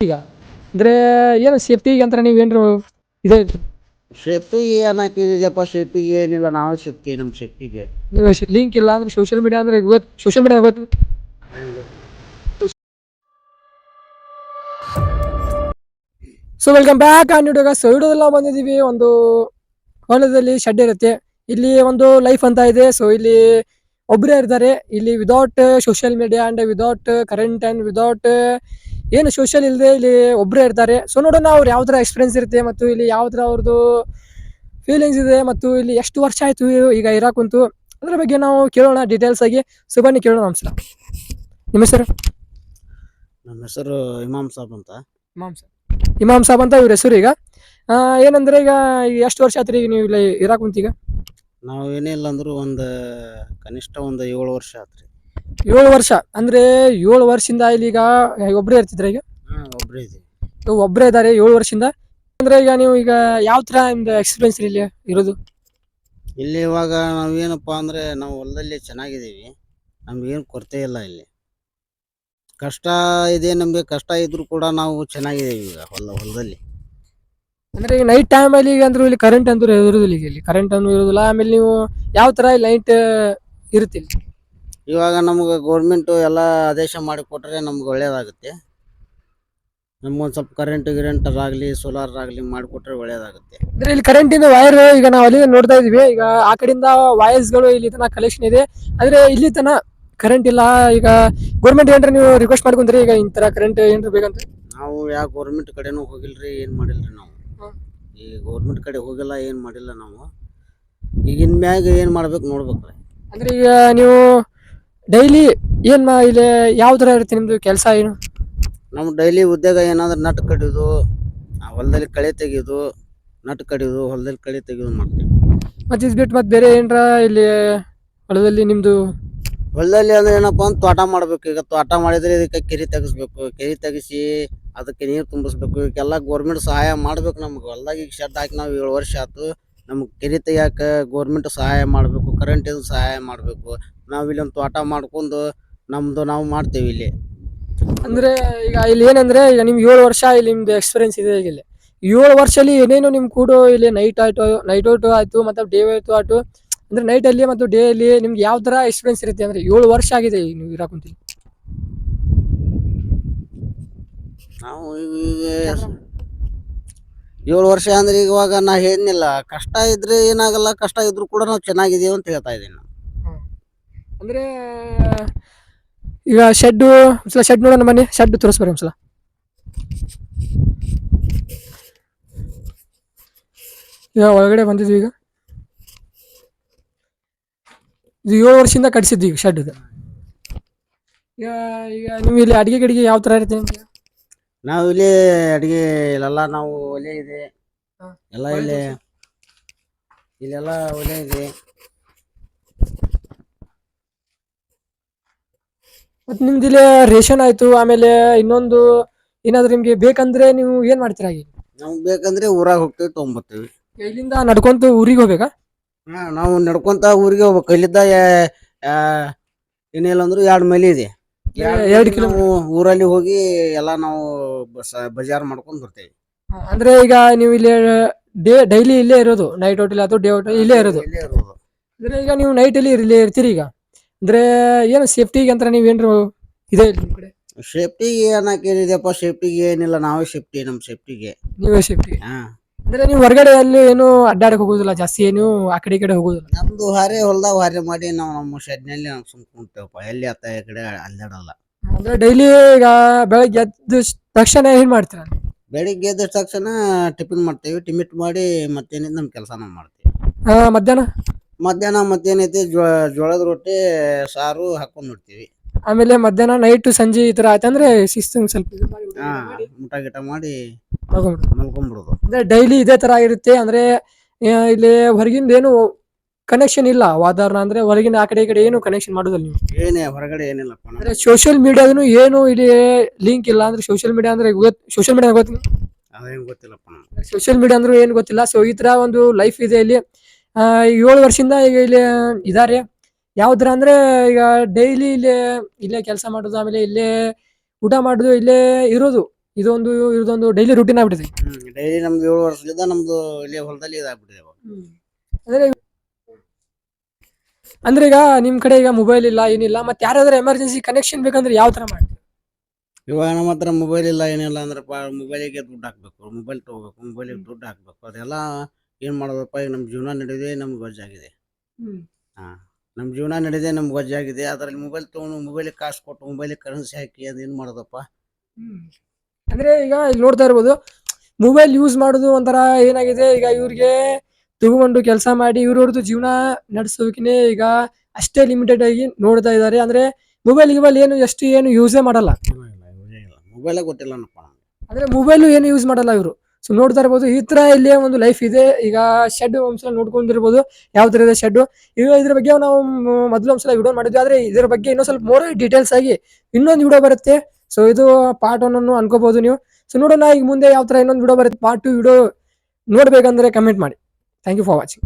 ಈಗ ಅಂದ್ರೆ ಏನು ಸೇಫ್ಟಿಗೆ ಅಂತ ನೀವೇನ್ರು ಇದೆ ಸೇಫ್ಟಿಗೆ ಏನಾಕಿದೆಯಪ್ಪ, ಸೇಫ್ಟಿಗೆ ಏನಿಲ್ಲ, ನಾವು ಸೇಫ್ಟಿ ನಮ್ಮ ಸೇಫ್ಟಿಗೆ. ಲಿಂಕ್ ಇಲ್ಲ ಅಂದ್ರೆ ಸೋಷಿಯಲ್ ಮೀಡಿಯಾ ಅಂದ್ರೆ ಸೋಷಿಯಲ್ ಮೀಡಿಯಾ ಗೊತ್ತು. So welcome back on YouTube. So ವಿಡಿಯೋದಲ್ಲಿ ನಾವು ಬಂದಿದ್ದೀವಿ ಒಂದು ಹೊಲದಲ್ಲಿ ಶೆಡ್ ಇರುತ್ತೆ. ಇಲ್ಲಿ ಒಂದು ಲೈಫ್ ಅಂತ ಇದೆ. ಸೊ ಇಲ್ಲಿ ಒಬ್ಬರೇ ಇರ್ತಾರೆ ಇಲ್ಲಿ without social media and without current and without ಏನು ಸೋಷಿಯಲ್ ಇಲ್ಲದೆ ಇಲ್ಲಿ ಒಬ್ಬರೇ ಇರ್ತಾರೆ. ಸೊ ನೋಡೋಣ ಅವ್ರು ಯಾವ ಥರ ಎಕ್ಸ್ಪೀರಿಯನ್ಸ್ ಇರುತ್ತೆ ಮತ್ತು ಇಲ್ಲಿ ಯಾವ ಥರ ಅವ್ರದ್ದು ಫೀಲಿಂಗ್ಸ್ ಇದೆ ಮತ್ತು ಇಲ್ಲಿ ಎಷ್ಟು ವರ್ಷ ಆಯಿತು ಈಗ ಇರಾಕುಂತು ಅದ್ರ ಬಗ್ಗೆ ನಾವು ಕೇಳೋಣ ಡೀಟೇಲ್ಸ್ ಆಗಿ. ಸೊ ಬನ್ನಿ ಕೇಳೋಣ. ನಮಸ್ಕಾರ, ನಿಮ್ಮ ಹೆಸರು? ನಮ್ಮ ಹೆಸರು ಇಮಾಮ್ ಸಾಬ್ ಅಂತ. ಇಮಾಮ್ ಸಾಬ್ ಅಂತ ಇವ್ರ ಹೆಸರು. ಈಗ ಏನಂದ್ರೆ ಈಗ ಎಷ್ಟು ವರ್ಷ ಆತ್ರಿ ಈಗ ನೀವು ಇಲ್ಲಿ ಇರಾಕುಂತೀಗ? ನಾವು ಏನಿಲ್ಲ ಅಂದ್ರು ಕನಿಷ್ಠ 7 ವರ್ಷ ಆತ್ರಿ. 7 ವರ್ಷ ಅಂದ್ರೆ 7 ವರ್ಷದಿಂದ ಇಲ್ಲಿ ಈಗ ಒಬ್ಬರೇ ಇರ್ತಿದ್ರೆ ಈಗ? ಒಬ್ಬರೇ ಇದೀವಿ. ಒಬ್ಬರೇ ಇದ್ದಾರೆ 7 ವರ್ಷದಿಂದ. ಅಂದ್ರೆ ಈಗ ನೀವು ಈಗ ಯಾವ ತರ ನಿಮ್ದು ಎಕ್ಸ್ಪೀರಿಯನ್ಸ್ ಇಲ್ಲಿ ಇರೋದು? ಇಲ್ಲಿ ಇವಾಗ ನಾವೇನಪ್ಪ ಅಂದ್ರೆ ನಾವು ಹೊಲದಲ್ಲಿ ಚೆನ್ನಾಗಿದ್ದೀವಿ, ನಮ್ಗೇನು ಕೊರತೆ ಇಲ್ಲ. ಇಲ್ಲಿ ಕಷ್ಟ ಇದೆ, ನಮಗೆ ಕಷ್ಟ ಇದ್ರು ಕೂಡ ನಾವು ಚೆನ್ನಾಗಿದ್ದೀವಿ ಈಗ ಹೊಲದಲ್ಲಿ. ಅಂದ್ರೆ ಈಗ ನೈಟ್ ಟೈಮ್ ಅಲ್ಲಿ ಈಗ ಅಂದ್ರೂ ಇಲ್ಲಿ ಕರೆಂಟ್ ಅಂತೂ ಇರೋದಿಲ್ಲ. ಈಗ ಇಲ್ಲಿ ಕರೆಂಟ್ ಅನ್ನೂ ಇರೋದಿಲ್ಲ. ಆಮೇಲೆ ನೀವು ಯಾವ ತರ ಲೈಟ್ ಇರುತ್ತಿಲ್ಲ. ಇವಾಗ ನಮ್ಗೆ ಗೌರ್ಮೆಂಟ್ ಎಲ್ಲ ಆದೇಶ ಮಾಡಿಕೊಟ್ರೆ ನಮ್ಗೆ ಒಳ್ಳೇದಾಗುತ್ತೆ. ನಮ್ಗೊಂದು ಸ್ವಲ್ಪ ಗಿರೆಂಟ್ ಆಗಲಿ ಸೋಲಾರ್ ಆಗಲಿ ಮಾಡಿಕೊಟ್ರೆ ಒಳ್ಳೇದಾಗುತ್ತೆ. ಅಂದ್ರೆ ಇಲ್ಲಿ ಕರೆಂಟ್ ಇಂದ ವೈರ್ ಈಗ ನಾವು ಅಲ್ಲಿ ನೋಡ್ತಾ ಇದೀವಿ. ಈಗ ಆ ಕಡೆಯಿಂದ ವೈರ್ಸ್ ಗಳು ಇಲ್ಲಿ ತನಕ ಕಲೆಕ್ಷನ್ ಇದೆ, ಆದ್ರೆ ಇಲ್ಲಿ ತನಕ ಕರೆಂಟ್ ಇಲ್ಲ. ಈಗ ಗೌರ್ಮೆಂಟ್ ಏನ್ರ ನೀವು ರಿಕ್ವೆಸ್ಟ್ ಮಾಡ್ಕೊಂಡ್ರಿ ಈಗ ಈ ತರ ಕರೆಂಟ್ ಏನ್ರ ಬೇಕಂತ? ನಾವು ಯಾವ ಗೌರ್ಮೆಂಟ್ ಕಡೆನೂ ಹೋಗಿಲ್ರಿ, ಏನು ಮಾಡಿಲ್ರಿ. ನಾವು ಈ ಗೌರ್ಮೆಂಟ್ ಕಡೆ ಹೋಗಿಲ್ಲ, ಏನು ಮಾಡಿಲ್ಲ. ನಾವು ಈಗಿನ ಮ್ಯಾಗ ಏನು ಮಾಡ್ಬೇಕು ನೋಡ್ಬೇಕ್ರಿ. ಅಂದ್ರೆ ಈಗ ನೀವು ಡೈಲಿ ಇಲ್ಲಿ ಯಾವ ತರ ಇರುತ್ತೆ ನಿಮ್ದು ಕೆಲಸ ಏನು? ನಮ್ಮ ಡೈಲಿ ಉದ್ಯೋಗ ಏನಾದ್ರೆ ನಟ್ ಕಡಿಯೋದು, ಹೊಲದಲ್ಲಿ ಕಳೆ ತೆಗೆಯೋದು, ನಟ್ ಕಡಿಯೋದು, ಹೊಲದಲ್ಲಿ ಕಳೆ ತೆಗೆಯೋದು ಮಾಡ್ತೀವಿ. ಮತ್ತೆ ಇದು ಬಿಟ್ಟು ಮತ್ತೆ ಬೇರೆ ಏನ್ರ ಇಲ್ಲಿ ಹೊಲದಲ್ಲಿ ನಿಮ್ದು? ಹೊಲದಲ್ಲಿ ಅಂದ್ರೆ ಏನಪ್ಪ ಅಂತ ತೋಟ ಮಾಡ್ಬೇಕು. ಈಗ ತೋಟ ಮಾಡಿದ್ರೆ ಇದಕ್ಕೆ ಕೆರೆ ತೆಗಿಸ್ಬೇಕು, ಕೆರೆ ತೆಗಿಸಿ ಅದಕ್ಕೆ ನೀರು ತುಂಬಿಸ್ಬೇಕು. ಇದಕ್ಕೆಲ್ಲ ಗೌರ್ಮೆಂಟ್ ಸಹಾಯ ಮಾಡ್ಬೇಕು ನಮ್ಗೆ. ಹೊಲ್ದಾಗ ಈಗ ಶೆಡ್ ಹಾಕಿ ನಾವು 7 ವರ್ಷ ಆಯ್ತು. ನಮ್ಗೆ ಕೆರೆ ತೆಗಿಯಾಕ ಗೌರ್ಮೆಂಟ್ ಸಹಾಯ ಮಾಡಬೇಕು, ಕರೆಂಟ್ ಸಹಾಯ ಮಾಡಬೇಕು. ನಾವು ಇಲ್ಲೊಂದು ತೋಟ ಮಾಡ್ಕೊಂಡು ನಮ್ದು ನಾವು ಮಾಡ್ತೇವೆ ಇಲ್ಲಿ. ಅಂದ್ರೆ ಈಗ ಇಲ್ಲಿ ಏನಂದ್ರೆ ಈಗ ನಿಮ್ಗೆ 7 ವರ್ಷ ಇಲ್ಲಿ ನಿಮ್ದು ಎಕ್ಸ್ಪೀರಿಯನ್ಸ್ ಇದೆ. ಈಗ ಇಲ್ಲಿ 7 ವರ್ಷದಲ್ಲಿ ಏನೇನು ನಿಮ್ ಕೂಡ ಇಲ್ಲಿ ನೈಟ್ ಔಟ್ ಆಯ್ತು ಮತ್ತೆ ಡೇ ಆಯ್ತು ಅಂದ್ರೆ ನೈಟ್ ಅಲ್ಲಿ ಮತ್ತು ಡೇ ಅಲ್ಲಿ ನಿಮ್ಗೆ ಯಾವ ತರ ಎಕ್ಸ್ಪೀರಿಯನ್ಸ್ ಇರುತ್ತೆ? ಅಂದ್ರೆ 7 ವರ್ಷ ಆಗಿದೆ ಈಗ ನೀವು ಇರಾಕುಂತೀವಿ. ನಾವು ಈಗ 7 ವರ್ಷ ಅಂದ್ರೆ ಇವಾಗ ನಾ ಏನಿಲ್ಲ, ಕಷ್ಟ ಇದ್ರೆ ಏನಾಗಲ್ಲ, ಕಷ್ಟ ಇದ್ರು ಕೂಡ ನಾವು ಚೆನ್ನಾಗಿದ್ದೀವಿ ಅಂತ ಹೇಳ್ತಾ ಇದ್ದೀನಿ ನಾನು. ಅಂದ್ರೆ ಈಗ ಶೆಡ್ ನೋಡೋಣ ಬನ್ನಿ. ಶೆಡ್ ತೋರಿಸ್ಬಾರಿ ಒಂದ್ಸಲ. ಈಗ ಒಳಗಡೆ ಬಂದಿದ್ವಿ. ಈಗ ಇದು 7 ವರ್ಷದಿಂದ ಕಟ್ಸಿದ್ವಿ ಈಗ ಶೆಡ್ ಇದು. ಈಗ ಈಗ ನೀವು ಇಲ್ಲಿ ಅಡಿಗೆ ಯಾವ ತರ ಇರುತ್ತೆ ನಿಮ್ಗೆ? ನಾವು ಇಲ್ಲಿ ಅಡಿಗೆ ಇಲ್ಲೆಲ್ಲ ನಾವು ಒಲೆ ಇದೆ ಎಲ್ಲ ಇಲ್ಲೆಲ್ಲ ಒಲೆ ಇದೆ. ಮತ್ತೆ ನಿಮ್ದು ಇಲ್ಲಿ ರೇಷನ್ ಆಯ್ತು, ಆಮೇಲೆ ಇನ್ನೊಂದು ಏನಾದ್ರು ನಿಮ್ಗೆ ಬೇಕಂದ್ರೆ ನೀವು ಏನ್ ಮಾಡ್ತೀರಾ? ಈಗ ನಮ್ಗೆ ಬೇಕಂದ್ರೆ ಊರಾಗ ಹೋಗ್ತೇವೆ, ತೊಗೊಂಬರ್ತೀವಿ. ಇಲ್ಲಿಂದ ನಡ್ಕೊಂತ ಊರಿಗೆ ಹೋಗ್ಬೇಕಾ? ನಾವು ನಡ್ಕೊಂತ ಊರಿಗೆ ಹೋಗ್ಬೇಕು. ಇಲ್ಲಿದ್ದ ಏನಿಲ್ಲ ಅಂದ್ರು 2 ಮೈಲಿ ಇದೆ. 2 ಕಿಲೋಮೀಟರ್ ಊರಲ್ಲಿ ಹೋಗಿ ಎಲ್ಲ ನಾವು ಬಜಾರ್ ಮಾಡ್ಕೊಂಡ್ ಬರ್ತೇವೆ. ಅಂದ್ರೆ ಈಗ ನೀವು ಇಲ್ಲಿ ಡೈಲಿ ಇಲ್ಲೇ ಇರೋದು? ನೈಟ್ ಹೋಟೆಲ್ ಅಥವಾ ಡೇ ಹೋಟೆಲ್ ಇಲ್ಲೇ ಇರೋದು? ಅಂದ್ರೆ ಈಗ ನೀವು ನೈಟ್ ಅಲ್ಲಿ ಇಲ್ಲೇ ಇರ್ತೀರಿ. ಈಗ ಅಂದ್ರೆ ಏನು ಸೇಫ್ಟಿಗೆ ಅಂತ ನೀವೇನ್ರು ಇದೆ ನಿಮ್ ಕಡೆ? ಸೇಫ್ಟಿಗೆ ಏನಾಕಿದೆಯಪ್ಪ, ಸೇಫ್ಟಿಗೆ ಏನಿಲ್ಲ, ನಾವೇ ಸೇಫ್ಟಿ ನಮ್ಮ ಸೇಫ್ಟಿಗೆ. ನೀವೇ ಸೇಫ್ಟಿ? ಅಂದ್ರೆ ನೀವು ಹೊರಗಡೆ ಅಲ್ಲಿ ಏನು ಅಡ್ಡಾಡಕ್ ಹೋಗೋದಿಲ್ಲ ಜಾಸ್ತಿ, ಏನು ಆ ಕಡೆ ಈ ಕಡೆ ಹೋಗೋದಿಲ್ಲ? ನಮ್ದು ಹೊಲದಾಗ ಹಾರೆ ಮಾಡಿ ನಾವು ನಮ್ಮ ಶೆಡ್ನಲ್ಲಿ ನಾವು ಸುಮ್ ಕುಂತೇವಪ್ಪ, ಎಲ್ಲಿ ಆತ ಈ ಕಡೆ ಅಲ್ಲಾಡಲ್ಲ. ಅಂದ್ರೆ ಡೈಲಿ ಈಗ ಬೆಳಗ್ಗೆ ಎದ್ದ ತಕ್ಷಣ ಏನ್ ಮಾಡ್ತೀರಾ? ಬೆಳಿಗ್ಗೆ ಎದ್ದ ತಕ್ಷಣ ಟಿಫಿನ್ ಮಾಡ್ತೇವೆ, ಟಿಮಿಟ್ ಮಾಡಿ ಮತ್ತೇನಿದೆ ನಮ್ಮ ಕೆಲಸ ನಾವು ಮಾಡ್ತೀವಿ. ಮಧ್ಯಾಹ್ನ ಮತ್ತೇನೈತಿ ಜೋಳದ ರೊಟ್ಟಿ ಸಾರು ಹಾಕೊಂಡ್ ನೋಡ್ತೀವಿ. ಆಮೇಲೆ ಮಧ್ಯಾಹ್ನ ನೈಟ್ ಸಂಜೆ ಈ ತರ ಆಯ್ತಂದ್ರೆ ಶಿಸ್ತು ಸ್ವಲ್ಪ ಊಟ ಗಿಟ ಮಾಡಿ ಮಲ್ಕೊಂಡ್ಬಿಡೋದು. ಅಂದ್ರೆ ಡೈಲಿ ಇದೇ ತರ ಇರುತ್ತೆ. ಅಂದ್ರೆ ಇಲ್ಲಿ ಹೊರಗಿಂದ ಏನು ಕನೆಕ್ಷನ್ ಇಲ್ಲ ವಾತಾವರಣ? ಅಂದ್ರೆ ಹೊರಗಿನ ಆ ಕಡೆ ಈ ಕಡೆ ಏನು ಕನೆಕ್ಷನ್ ಮಾಡೋದಿಲ್ಲ ನೀವು? ಹೊರಗಡೆ ಏನಿಲ್ಲಪ್ಪ. ಅಂದ್ರೆ ಸೋಷಿಯಲ್ ಮೀಡಿಯಾದನು ಏನು ಇಲ್ಲಿ ಲಿಂಕ್ ಇಲ್ಲ? ಅಂದ್ರೆ ಸೋಷಿಯಲ್ ಮೀಡಿಯಾ ಅಂದ್ರೆ ಸೋಷಿಯಲ್ ಮೀಡಿಯಾ ಗೊತ್ತಿಲ್ಲ? ಅದೇನು ಗೊತ್ತಿಲ್ಲಪ್ಪ. ಸೋಷಿಯಲ್ ಮೀಡಿಯಾ ಅಂದ್ರೆ ಏನು ಗೊತ್ತಿಲ್ಲ. ಸೊ ಈ ತರ ಒಂದು ಲೈಫ್ ಇದೆ ಇಲ್ಲಿ. 7 ವರ್ಷದಿಂದ ಈಗ ಇಲ್ಲಿ ಇದಾರೆ. ಯಾವ್ದ್ರ ಅಂದ್ರೆ ಈಗ ಡೈಲಿ ಇಲ್ಲೇ ಕೆಲಸ ಮಾಡೋದು, ಆಮೇಲೆ ಇಲ್ಲೇ ಊಟ ಮಾಡೋದು, ಇಲ್ಲೇ ಇರೋದು. ಇದೊಂದು ಇದೊಂದು ಡೈಲಿ ರೂಟೀನ್ ಆಗ್ಬಿಟ್ಟಿದೆ. ಡೈಲಿ ನಮ್ದು 7 ವರ್ಷದಿಂದ ನಮ್ದು ಇಲ್ಲಿ ಹೊಲದಲ್ಲಿ ಇದಾಗ್ಬಿಟ್ಟಿದೆ ಇವಾಗ. ಅಂದ್ರೆ ಅಂದ್ರೆ ಈಗ ನಿಮ್ ಕಡೆ ಈಗ ಮೊಬೈಲ್ ಇಲ್ಲ ಏನಿಲ್ಲ, ಮತ್ತೆ ಯಾರಾದ್ರೂ ಎಮರ್ಜೆನ್ಸಿ ಕನೆಕ್ಷನ್ ಬೇಕಂದ್ರೆ ಯಾವ ತರ ಮಾಡ್ತೀವಿ? ಇವಾಗ ನಮ್ಮ ಹತ್ರ ಮೊಬೈಲ್ ಇಲ್ಲ ಏನಿಲ್ಲ ಅಂದ್ರಪ್ಪ, ಮೊಬೈಲಿಗೆ ದುಡ್ಡು ಹಾಕ್ಬೇಕು, ಮೊಬೈಲ್ ತಗೋಬೇಕು, ಮೊಬೈಲಿಗೆ ದುಡ್ಡು ಹಾಕ್ಬೇಕು, ಅದೆಲ್ಲ ಏನ್ ಮಾಡೋದಪ್ಪ. ಈಗ ನಮ್ಮ ಜೀವನ ನಡೆಯೋದೇ ನಮ್ಗೆ ವಜ್ಜಾಗಿದೆ. ಹಾ, ನಮ್ಮ ಜೀವನ ನಡೆಯೋದೇ ನಮ್ಗೆ ವಜ್ಜಾಗಿದೆ. ಅದರಲ್ಲಿ ಮೊಬೈಲ್ ತೊಗೊಂಡು ಮೊಬೈಲಿಗೆ ಕಾಸು ಕೊಟ್ಟು ಮೊಬೈಲಿಗೆ ಕರೆನ್ಸಿ ಹಾಕಿ ಅದೇನು ಮಾಡೋದಪ್ಪ. ಅಂದ್ರೆ ಈಗ ಇಲ್ಲಿ ನೋಡ್ತಾ ಇರ್ಬೋದು, ಮೊಬೈಲ್ ಯೂಸ್ ಮಾಡೋದು ಒಂಥರ ಏನಾಗಿದೆ, ಈಗ ಇವ್ರಿಗೆ ತಗೊಂಡು ಕೆಲಸ ಮಾಡಿ ಇವ್ರವ್ರದ್ದು ಜೀವನ ನಡೆಸೋಕೆ ಈಗ ಅಷ್ಟೇ ಲಿಮಿಟೆಡ್ ಆಗಿ ನೋಡ್ತಾ ಇದ್ದಾರೆ. ಅಂದ್ರೆ ಮೊಬೈಲ್ ಏನು ಎಷ್ಟು ಯೂಸೇ ಮಾಡಲ್ಲ. ಮೊಬೈಲೇ ಗೊತ್ತಿಲ್ಲನಪ್ಪ ನಮ್ಗೆ. ಅಂದ್ರೆ ಮೊಬೈಲ್ ಏನು ಯೂಸ್ ಮಾಡಲ್ಲ ಇವರು. ಸೊ ನೋಡ್ತಾ ಇರ್ಬೋದು, ಈ ತರ ಇಲ್ಲಿ ಒಂದು ಲೈಫ್ ಇದೆ. ಈಗ ಶೆಡ್ ಒಂದ್ಸಲ ನೋಡ್ಕೊಂಡಿರ್ಬೋದು ಯಾವ ತರ ಇದೆ ಶೆಡ್. ಈಗ ಇದ್ರ ಬಗ್ಗೆ ನಾವು ಮೊದಲು ಒಂದ್ಸಲ ವಿಡಿಯೋ ಮಾಡಿದ್ವಿ, ಆದ್ರೆ ಇದ್ರ ಬಗ್ಗೆ ಇನ್ನೊಂದ್ ಸ್ವಲ್ಪ ಮೋರ್ ಡೀಟೇಲ್ಸ್ ಆಗಿ ಇನ್ನೊಂದು ವಿಡಿಯೋ ಬರುತ್ತೆ. ಸೊ ಇದು ಪಾರ್ಟ್ 1 ಅನ್ನು ಅನ್ಕೋಬಹುದು ನೀವು. ಸೊ ನೋಡೋಣ ಈಗ ಮುಂದೆ ಯಾವ ತರ ಇನ್ನೊಂದು ವಿಡಿಯೋ ಬರುತ್ತೆ, ಪಾರ್ಟ್ 2 ವಿಡಿಯೋ ನೋಡ್ಬೇಕಂದ್ರೆ ಕಮೆಂಟ್ ಮಾಡಿ. Thank you for watching.